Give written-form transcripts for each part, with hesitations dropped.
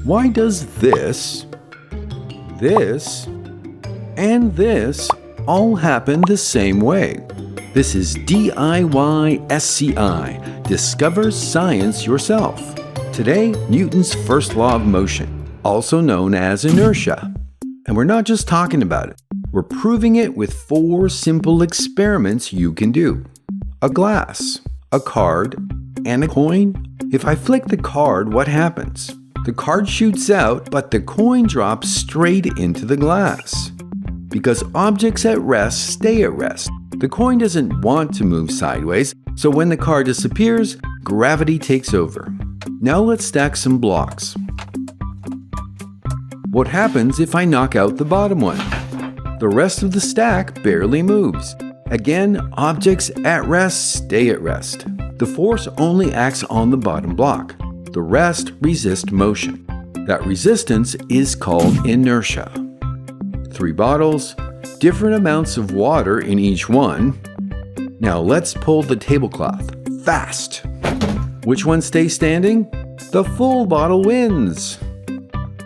Why does this, and this all happen the same way? This is DIY-SCI. Discover science yourself. Today, Newton's first law of motion, also known as inertia. And we're not just talking about it. We're proving it with 4 simple experiments you can do. A glass, a card, and a coin. If I flick the card, what happens? The card shoots out, but the coin drops straight into the glass. Because objects at rest stay at rest. The coin doesn't want to move sideways, so when the card disappears, gravity takes over. Now let's stack some blocks. What happens if I knock out the bottom one? The rest of the stack barely moves. Again, objects at rest stay at rest. The force only acts on the bottom block. The rest resist motion. That resistance is called inertia. 3 bottles, different amounts of water in each one. Now let's pull the tablecloth fast. Which one stays standing? The full bottle wins.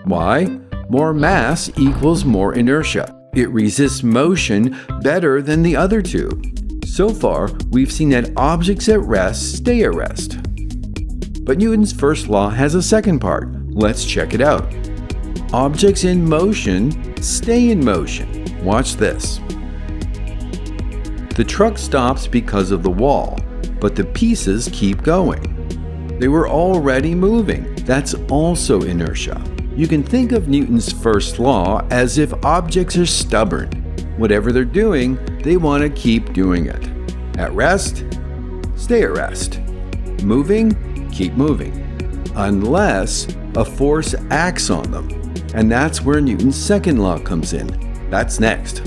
Why? More mass equals more inertia. It resists motion better than the other 2. So far, we've seen that objects at rest stay at rest. But Newton's first law has a second part. Let's check it out. Objects in motion stay in motion. Watch this. The truck stops because of the wall, but the pieces keep going. They were already moving. That's also inertia. You can think of Newton's first law as if objects are stubborn. Whatever they're doing, they want to keep doing it. At rest, stay at rest. Moving, keep moving. Unless a force acts on them. And that's where Newton's second law comes in. That's next.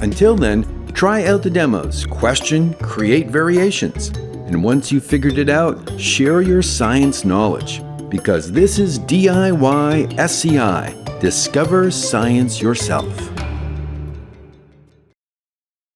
Until then, try out the demos, question, create variations. And once you've figured it out, share your science knowledge. Because this is DIY-SCI. Discover science yourself.